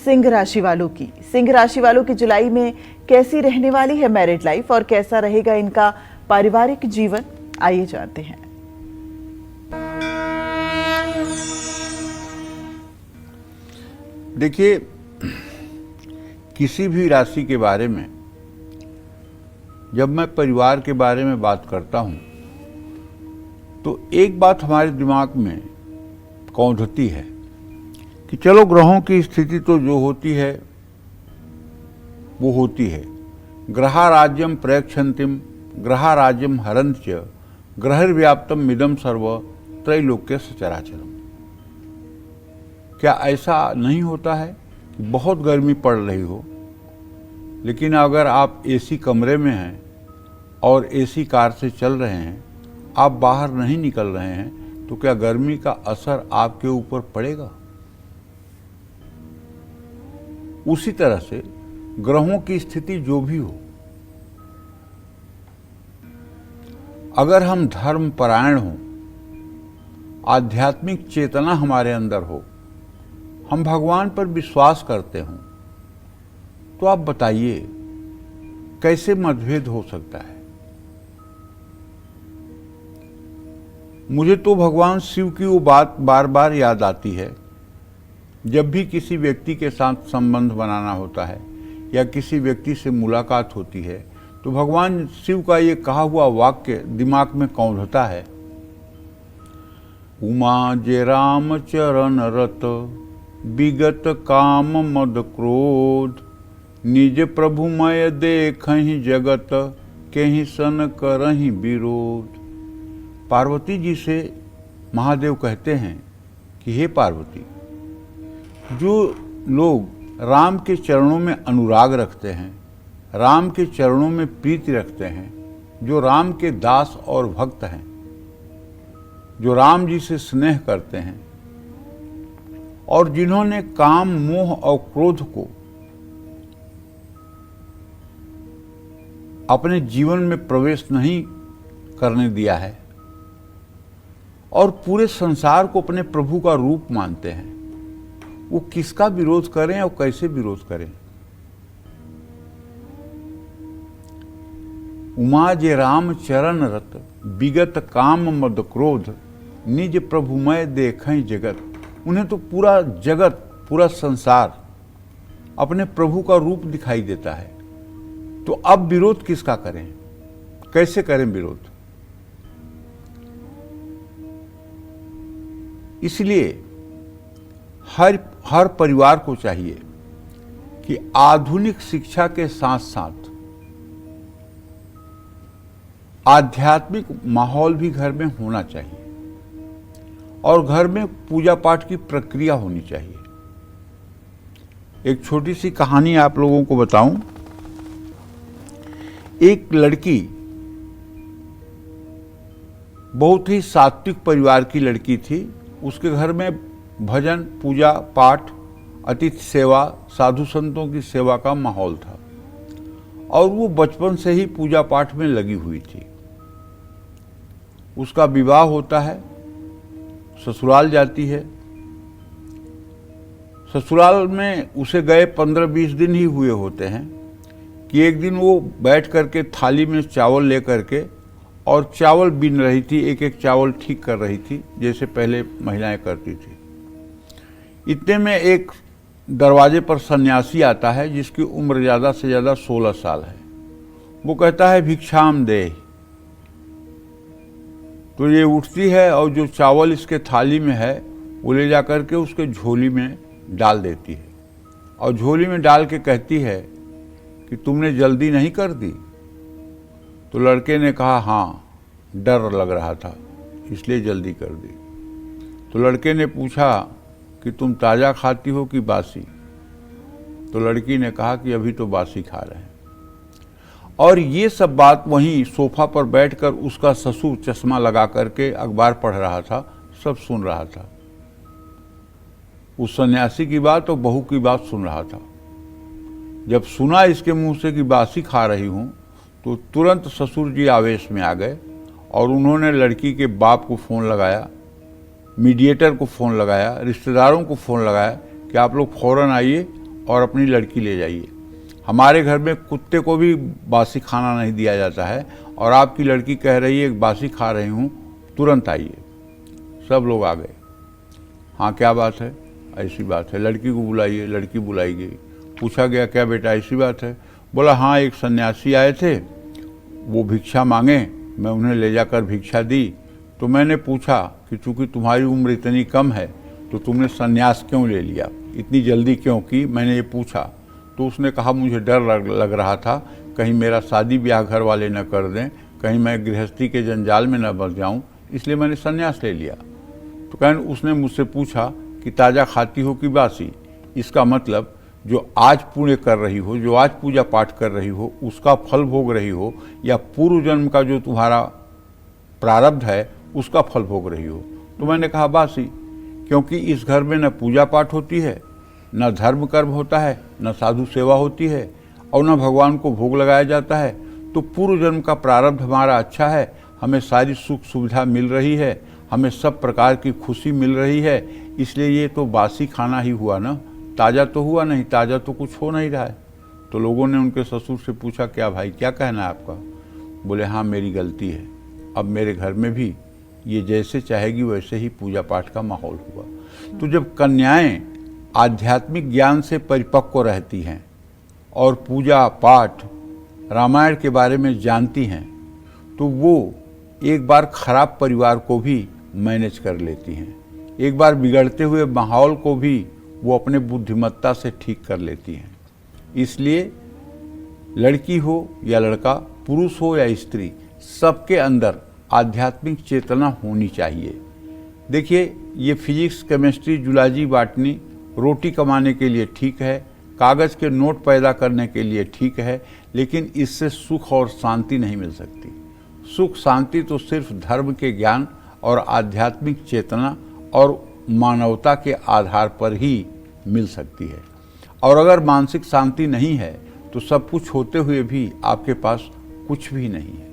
सिंह राशि वालों की। सिंह राशि वालों की जुलाई में कैसी रहने वाली है मैरिड लाइफ और कैसा रहेगा इनका पारिवारिक जीवन, आइए जानते हैं। देखिए, किसी भी राशि के बारे में जब मैं परिवार के बारे में बात करता हूं तो एक बात हमारे दिमाग में कौंधती है कि चलो ग्रहों की स्थिति तो जो होती है वो होती है। ग्रहाराज्यम प्रयक्षन्तिम ग्रहाराज्यम हरन्ति च ग्रहर्व्याप्तम मिदम सर्व त्रैलोक्य सचराचरम। क्या ऐसा नहीं होता है कि बहुत गर्मी पड़ रही हो, लेकिन अगर आप एसी कमरे में हैं और एसी कार से चल रहे हैं, आप बाहर नहीं निकल रहे हैं, तो क्या गर्मी का असर आपके ऊपर पड़ेगा? उसी तरह से ग्रहों की स्थिति जो भी हो, अगर हम धर्म परायण हों, आध्यात्मिक चेतना हमारे अंदर हो, हम भगवान पर विश्वास करते हों, तो आप बताइए कैसे मतभेद हो सकता है? मुझे तो भगवान शिव की वो बात बार बार याद आती है जब भी किसी व्यक्ति के साथ संबंध बनाना होता है या किसी व्यक्ति से मुलाकात होती है, तो भगवान शिव का ये कहा हुआ वाक्य दिमाग में कौंधता है। उमा जे राम चरण रत विगत काम मद क्रोध निज प्रभुमय देखहि जगत केहि सन करहि विरोध। पार्वती जी से महादेव कहते हैं कि हे पार्वती, जो लोग राम के चरणों में अनुराग रखते हैं, राम के चरणों में प्रीति रखते हैं, जो राम के दास और भक्त हैं, जो राम जी से स्नेह करते हैं और जिन्होंने काम मोह और क्रोध को अपने जीवन में प्रवेश नहीं करने दिया है और पूरे संसार को अपने प्रभु का रूप मानते हैं, वो किसका विरोध करें और कैसे विरोध करें? उमा जे राम चरण रत विगत काम मद क्रोध निज प्रभुमय देखें जगत। उन्हें तो पूरा जगत, पूरा संसार अपने प्रभु का रूप दिखाई देता है, तो अब विरोध किसका करें, कैसे करें विरोध? इसलिए हर परिवार को चाहिए कि आधुनिक शिक्षा के साथ साथ आध्यात्मिक माहौल भी घर में होना चाहिए और घर में पूजा पाठ की प्रक्रिया होनी चाहिए। एक छोटी सी कहानी आप लोगों को बताऊं। एक लड़की, बहुत ही सात्विक परिवार की लड़की थी। उसके घर में भजन, पूजा पाठ, अतिथि सेवा, साधु संतों की सेवा का माहौल था और वो बचपन से ही पूजा पाठ में लगी हुई थी। उसका विवाह होता है, ससुराल जाती है। ससुराल में उसे गए 15-20 दिन ही हुए होते हैं कि एक दिन वो बैठ करके थाली में चावल ले करके और चावल बीन रही थी, एक एक चावल ठीक कर रही थी, जैसे पहले महिलाएं करती थी। इतने में एक दरवाजे पर सन्यासी आता है जिसकी उम्र ज़्यादा से ज़्यादा 16 साल है। वो कहता है भिक्षाम दे। तो ये उठती है और जो चावल इसके थाली में है वो ले जा करके उसके झोली में डाल देती है और झोली में डाल के कहती है कि तुमने जल्दी नहीं कर दी? तो लड़के ने कहा हाँ, डर लग रहा था इसलिए जल्दी कर दी। तो लड़के ने पूछा कि तुम ताज़ा खाती हो कि बासी? तो लड़की ने कहा कि अभी तो बासी खा रहे हैं। और ये सब बात वहीं सोफा पर बैठकर उसका ससुर चश्मा लगा करके अखबार पढ़ रहा था, सब सुन रहा था। उस सन्यासी की बात और बहू की बात सुन रहा था। जब सुना इसके मुंह से कि बासी खा रही हूं, तो तुरंत ससुर जी आवेश में आ गए और उन्होंने लड़की के बाप को फ़ोन लगाया, मीडिएटर को फ़ोन लगाया, रिश्तेदारों को फ़ोन लगाया कि आप लोग फ़ौरन आइए और अपनी लड़की ले जाइए। हमारे घर में कुत्ते को भी बासी खाना नहीं दिया जाता है और आपकी लड़की कह रही है बासी खा रही हूँ, तुरंत आइए। सब लोग आ गए। हाँ क्या बात है? ऐसी बात है, लड़की को बुलाइए। लड़की बुलाई गई। पूछा गया क्या बेटा ऐसी बात है? बोला हाँ, एक सन्यासी आए थे, वो भिक्षा मांगे, मैं उन्हें ले जाकर भिक्षा दी। तो मैंने पूछा कि चूंकि तुम्हारी उम्र इतनी कम है तो तुमने सन्यास क्यों ले लिया, इतनी जल्दी क्यों की, मैंने ये पूछा। तो उसने कहा मुझे डर लग रहा था कहीं मेरा शादी ब्याह घर वाले न कर दें, कहीं मैं गृहस्थी के जंजाल में न बच जाऊं, इसलिए मैंने सन्यास ले लिया। तो कहने उसने मुझसे पूछा कि ताज़ा खाती हो कि बासी? इसका मतलब जो आज पुण्य कर रही हो, जो आज पूजा पाठ कर रही हो, उसका फल भोग रही हो, या पूर्व जन्म का जो तुम्हारा प्रारब्ध है उसका फल भोग रही हो। तो मैंने कहा बासी, क्योंकि इस घर में न पूजा पाठ होती है, न धर्म कर्म होता है, न साधु सेवा होती है और न भगवान को भोग लगाया जाता है। तो पूर्व जन्म का प्रारब्ध हमारा अच्छा है, हमें सारी सुख सुविधा मिल रही है, हमें सब प्रकार की खुशी मिल रही है, इसलिए ये तो बासी खाना ही हुआ ना, ताज़ा तो हुआ नहीं, ताज़ा तो कुछ हो नहीं रहा है। तो लोगों ने उनके ससुर से पूछा क्या भाई क्या कहना है आपका? बोले हाँ मेरी गलती है, अब मेरे घर में भी ये जैसे चाहेगी वैसे ही पूजा पाठ का माहौल हुआ। तो जब कन्याएं आध्यात्मिक ज्ञान से परिपक्व रहती हैं और पूजा पाठ रामायण के बारे में जानती हैं तो वो एक बार खराब परिवार को भी मैनेज कर लेती हैं, एक बार बिगड़ते हुए माहौल को भी वो अपने बुद्धिमत्ता से ठीक कर लेती हैं। इसलिए लड़की हो या लड़का, पुरुष हो या स्त्री, सबके अंदर आध्यात्मिक चेतना होनी चाहिए। देखिए ये फिजिक्स, केमिस्ट्री, जूलॉजी, बॉटनी रोटी कमाने के लिए ठीक है, कागज़ के नोट पैदा करने के लिए ठीक है, लेकिन इससे सुख और शांति नहीं मिल सकती। सुख शांति तो सिर्फ धर्म के ज्ञान और आध्यात्मिक चेतना और मानवता के आधार पर ही मिल सकती है। और अगर मानसिक शांति नहीं है तो सब कुछ होते हुए भी आपके पास कुछ भी नहीं है।